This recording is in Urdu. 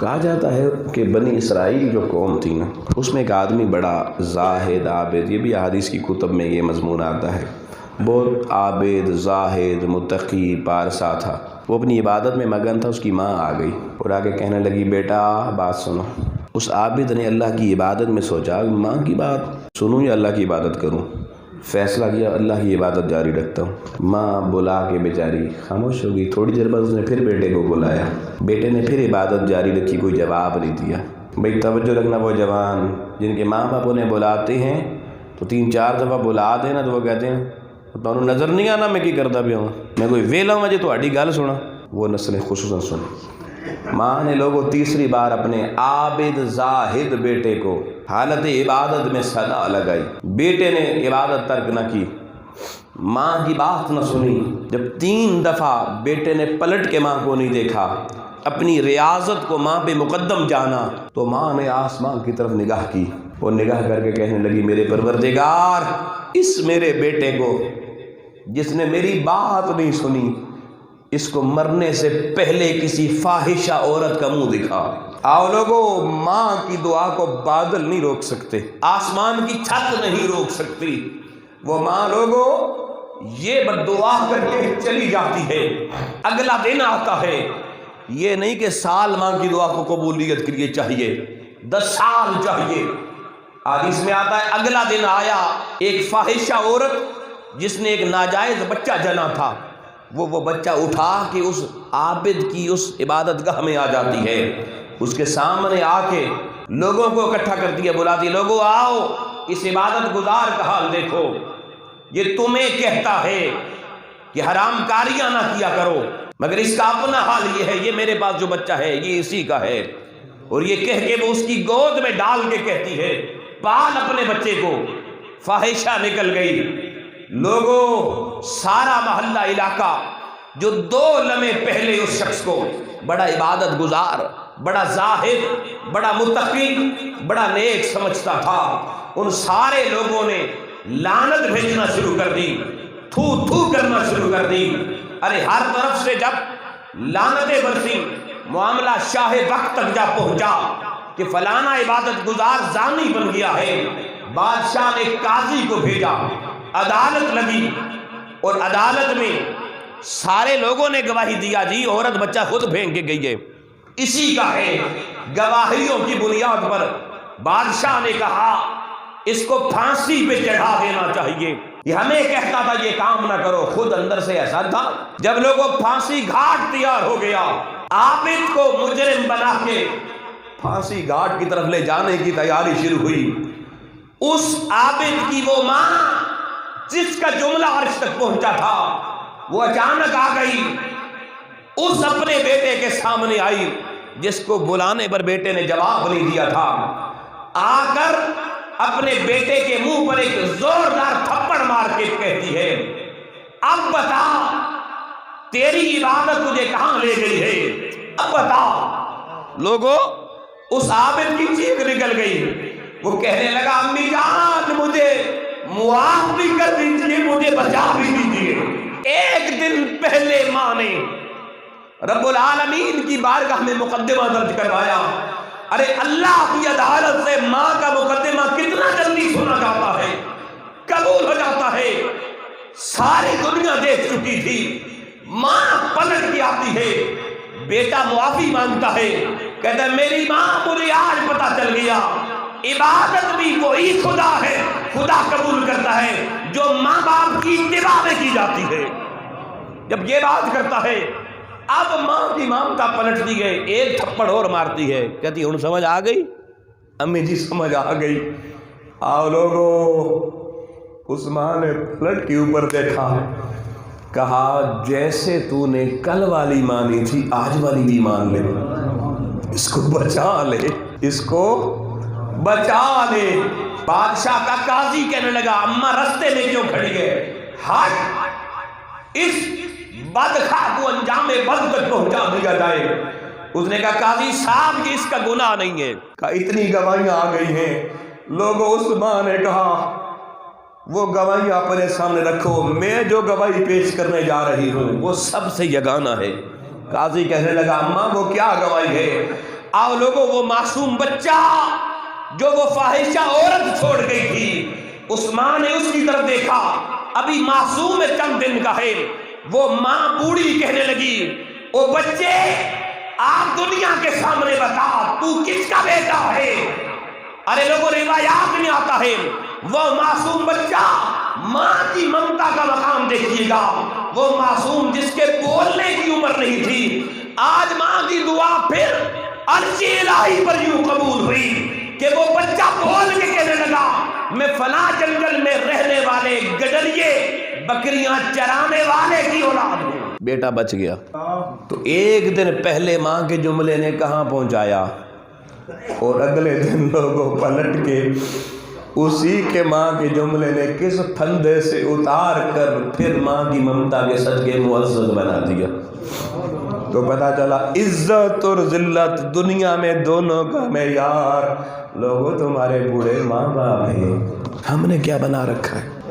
کہا جاتا ہے کہ بنی اسرائیل جو قوم تھی نا، اس میں ایک آدمی بڑا زاہد عابد، یہ بھی احادیث کی کتب میں یہ مضمون آتا ہے، بہت عابد زاہد متقی پارسا تھا۔ وہ اپنی عبادت میں مگن تھا۔ اس کی ماں آ گئی اور آگے کہنے لگی، بیٹا بات سنو۔ اس عابد نے اللہ کی عبادت میں سوچا، ماں کی بات سنوں یا اللہ کی عبادت کروں؟ فیصلہ کیا اللہ کی عبادت جاری رکھتا ہوں۔ ماں بلا کے بیچاری خاموش ہو گئی۔ تھوڑی دیر بعد اس نے پھر بیٹے کو بلایا، بیٹے نے پھر عبادت جاری رکھی، کوئی جواب نہیں دیا۔ بھئی توجہ رکھنا، وہ جوان جن کے ماں باپ انہیں بلاتے ہیں تو 3-4 دفعہ بلا دینا تو وہ کہتے ہیں تمہیں نظر نہیں آنا میں کی کرتا پیا ہوں، میں کوئی ویلا ہوں جی تہاڈی گل سنا۔ وہ نسلیں خصوصاً سن۔ ماں نے لوگوں تیسری بار اپنے عابد زاہد بیٹے کو حالت عبادت میں صدا لگائی۔ بیٹے نے عبادت ترک نہ کی، ماں کی بات نہ سنی۔ جب 3 دفعہ بیٹے نے پلٹ کے ماں کو نہیں دیکھا، اپنی ریاضت کو ماں پہ مقدم جانا، تو ماں نے آسمان کی طرف نگاہ کی۔ وہ نگاہ کر کے کہنے لگی، میرے پروردگار، اس میرے بیٹے کو جس نے میری بات نہیں سنی، اس کو مرنے سے پہلے کسی فاحشہ عورت کا منہ دکھا۔ آؤ لوگو، ماں کی دعا کو بادل نہیں روک سکتے، آسمان کی چھت نہیں روک سکتی۔ وہ ماں لوگو یہ بددعا کر کے چلی جاتی ہے، اگلا دن آتا ہے، یہ نہیں کہ سال ماں کی دعا کو قبولیت کے لیے چاہیے، 10 سال چاہیے۔ حدیث میں آتا ہے اگلا دن آیا، ایک فاحشہ عورت جس نے ایک ناجائز بچہ جنا تھا، وہ بچہ اٹھا کے اس عابد کی اس عبادت گاہ میں آ جاتی ہے، اس کے سامنے آ کے لوگوں کو اکٹھا کرتی ہے، بلاتی، لوگوں آؤ اس عبادت گزار کا حال دیکھو، یہ تمہیں کہتا ہے کہ حرام کاریاں نہ کیا کرو، مگر اس کا اپنا حال یہ ہے، یہ میرے پاس جو بچہ ہے یہ اسی کا ہے۔ اور یہ کہہ کے وہ اس کی گود میں ڈال کے کہتی ہے، پال اپنے بچے کو۔ فاحشہ نکل گئی۔ لوگوں، سارا محلہ علاقہ جو 2 لمحے پہلے اس شخص کو بڑا عبادت گزار، بڑا زاہد، بڑا متقی، بڑا نیک سمجھتا تھا، ان سارے لوگوں نے لعنت بھیجنا شروع کر دی، تھو تھو کرنا شروع کر دی۔ ارے ہر طرف سے جب لعنتیں برسی، معاملہ شاہ وقت تک جا پہنچا کہ فلانا عبادت گزار زانی بن گیا ہے۔ بادشاہ نے قاضی کو بھیجا، عدالت لگی، اور عدالت میں سارے لوگوں نے گواہی دیا، جی عورت بچہ خود پھینک کے گئی ہے، اسی کا ہے۔ گواہیوں کی بنیاد پر بادشاہ نے کہا اس کو پھانسی پہ چڑھا دینا چاہیے۔ یہ ہمیں کہتا تھا یہ کام نہ کرو، خود اندر سے ایسا تھا۔ جب لوگوں پھانسی گھاٹ تیار ہو گیا، عابد کو مجرم بنا کے پھانسی گھاٹ کی طرف لے جانے کی تیاری شروع ہوئی۔ اس عابد کی وہ ماں جس کا جملہ عرش تک پہنچا تھا، وہ اچانک آ گئی، اس اپنے بیٹے کے سامنے آئی جس کو بلانے پر بیٹے نے جواب نہیں دیا تھا۔ آ کر اپنے بیٹے کے منہ پر ایک زوردار تھپڑ مار کے کہتی ہے، اب بتا تیری عبادت تجھے کہاں لے گئی ہے، اب بتا۔ لوگوں، اس عابد کی چیخ نکل گئی۔ وہ کہنے لگا، امی جان مجھے معاف بھی کر دیجئے، مجھے بچا بھی دیجئے۔ 1 دن پہلے ماں نے رب العالمین کی بارگاہ میں مقدمہ درج کروایا۔ ارے اللہ کی عدالت سے ماں کا مقدمہ کتنا جلدی سنا جاتا ہے، قبول ہو جاتا ہے۔ ساری دنیا دیکھ چکی تھی، ماں پلٹ کے آتی ہے، بیٹا معافی مانگتا ہے، کہتا ہے میری ماں مجھے آج پتہ چل گیا، عبادت بھی وہی خدا ہے، خدا قبول کرتا ہے جو ماں باپ کی اتباع میں کی جاتی ہے۔ جب یہ بات کرتا ہے، اب ماں کی مامتا پلٹتی ہے، ایک تھپڑ اور مارتی ہے، کہتی ہن سمجھ آ گئی؟ امی جی سمجھ آ گئی۔ آؤ لوگو، اس ماں نے پلٹ کے اوپر دیکھا، کہا جیسے تو نے کل والی مانی تھی آج والی بھی مان لے، اس کو بچا لے، اس کو بچا لے۔ بادشاہ کا قاضی کہنے لگا، اماں رستے میں کیوں کھڑی ہے، ہٹ، اس بدخواہ کو انجام بد تک پہنچا دیا جائے۔ اس نے کہا قاضی صاحب یہ اس کا گناہ نہیں ہے۔ کہا اتنی گواہیاں آ گئی ہیں۔ لوگوں، اس ماں نے کہا وہ گواہیاں اپنے سامنے رکھو، میں جو گواہی پیش کرنے جا رہی ہوں وہ سب سے یگانہ ہے۔ قاضی کہنے لگا اماں وہ کیا گواہی ہے؟ آؤ لوگوں، وہ معصوم بچہ جو وہ فاحشہ عورت چھوڑ گئی تھی، اس ماں نے اس کی طرف دیکھا، ابھی معصوم ہے، چند دن کا ہے، وہ ماں بوڑھی کہنے لگی، او بچے آپ دنیا کے سامنے بتا تو کس کا بیٹا ہے؟ ارے لوگوں روایات میں آتا ہے وہ معصوم بچہ ماں کی ممتا کا مقام دیکھیے گا، وہ معصوم جس کے بولنے کی عمر نہیں تھی، آج ماں کی دعا پھر عرش الہی پر یوں قبول ہوئی کہ وہ بچہ بول کے کہنے لگا میں فلاں جنگل میں رہنے والے گڈریے بکریاں چرانے والے کی اولاد ہوں۔ بیٹا بچ گیا۔ تو ایک دن پہلے ماں کے جملے نے کہاں پہنچایا، اور اگلے دن لوگوں پلٹ کے اسی کے ماں کے جملے نے کس پھندے سے اتار کر پھر ماں کی ممتا کے صدقے معزز بنا دیا۔ تو پتہ چلا عزت اور ذلت دنیا میں دونوں کا معیار لوگوں تمہارے بوڑھے ماں باپ ہیں، ہم نے کیا بنا رکھا ہے؟